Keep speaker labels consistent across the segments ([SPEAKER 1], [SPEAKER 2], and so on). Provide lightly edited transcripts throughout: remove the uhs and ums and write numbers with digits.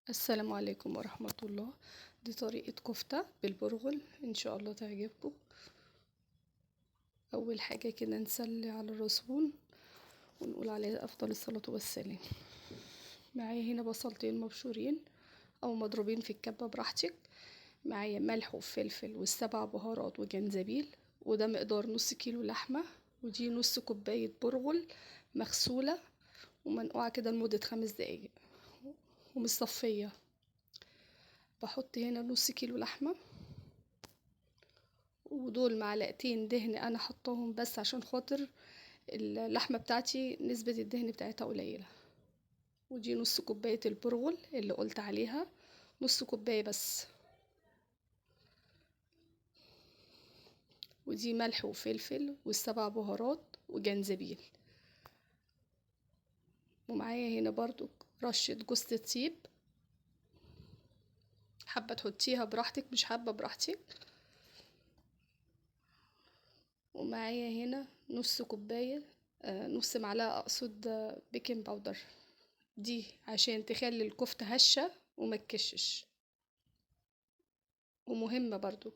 [SPEAKER 1] السلام عليكم ورحمة الله. دي طريقة كفتة بالبرغل ان شاء الله تعجبكم. اول حاجة كده نسلي على الرسول ونقول عليه افضل الصلاة والسلام. معايا هنا بصلتين مبشورين او مضروبين في الكبة براحتك. معايا ملح وفلفل والسبع بهارات وجنزبيل، وده مقدار نص كيلو لحمة، ودي نص كوباية برغل مغسولة ومنقوعة كده لمدة 5 دقايق ومصفية. بحط هنا نص كيلو لحمة، ودول معلقتين دهن انا حطاهم بس عشان خاطر اللحمة بتاعتي نسبة الدهن بتاعتها قليلة. ودي نص كوباية البرغل اللي قلت عليها، نص كوباية بس. ودي ملح وفلفل والسبع بهارات وجنزبيل. ومعايا هنا برضو رشة جوز الطيب، حابة تحطيها براحتك، مش حابة براحتك. ومعايا هنا نص كوباية نص معلقة اقصد بيكنج باودر، دي عشان تخلي الكفتة هشة وما تكشش. ومهمة برضو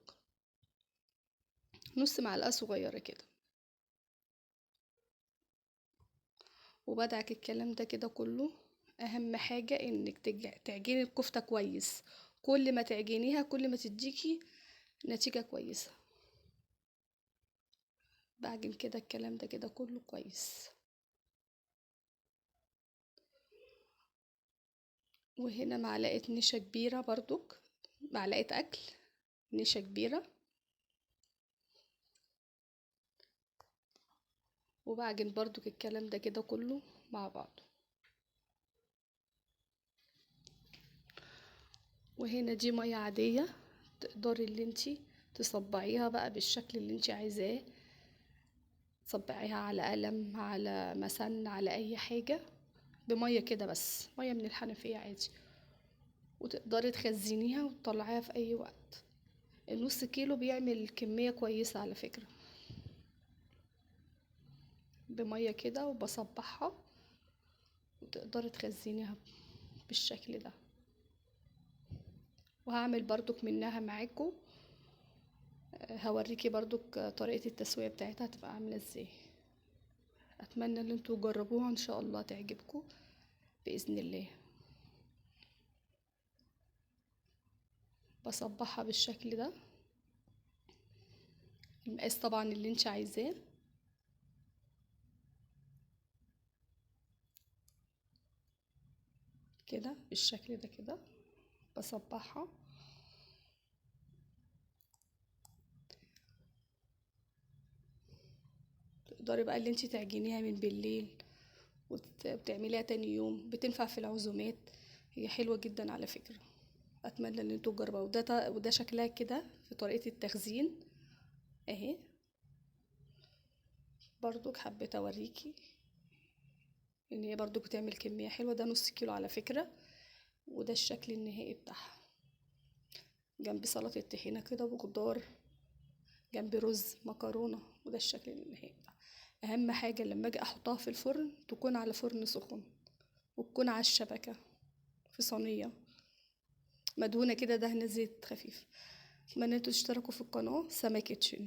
[SPEAKER 1] نص معلقة صغيرة كده. وبدعك الكلام ده كده كله، اهم حاجة انك تعجني الكفتة كويس. كل ما تعجنيها كل ما تديكي نتيجة كويسة. بعجن كده الكلام ده كده كله كويس. وهنا معلقة نشا كبيرة برضك، معلقة اكل نشا كبيرة. وبعجن برضك الكلام ده كده كله مع بعضه. وهنا دي مية عادية، تقدري اللي انتي تصبعيها بقى بالشكل اللي انتي عايزاه. تصبعيها على قلم، على مسن، على اي حاجة، بمية كده بس، مية من الحنفية عادي. وتقدري تخزنيها وتطلعيها في اي وقت. النص كيلو بيعمل كمية كويسة على فكرة. بمية كده وبصبعها، وتقدري تخزنيها بالشكل ده. وهعمل برضك منها معاكم، هوريكي برضك طريقة التسوية بتاعتها هتبقى عاملة ازاي. اتمنى ان انتوا تجربوها ان شاء الله تعجبكم باذن الله. بصبعها بالشكل ده، المقاس طبعا اللي انت عايزاه. كده بالشكل ده كده بصبعها. تقدري بقى اللي انت تعجنيها من بالليل وتعمليها تاني يوم، بتنفع في العزومات. هي حلوة جدا على فكرة. اتمنى ان انتوا تجربوها. وده شكلها كده في طريقة التخزين اهي. برضو حبيت اوريكي ان هي برضو بتعمل كمية حلوة. ده نص كيلو على فكرة. وده الشكل النهائي بتاعها، جنب سلطة طحينة كده وخضار، جنب رز مكرونة. وده الشكل النهائي بتاعها. اهم حاجة لما اجي احطها في الفرن تكون على فرن سخن، وتكون على الشبكة في صينية مدهونة كده دهنة زيت خفيف. اتمنى انتوا تشتركوا في القناة سما كيتشن.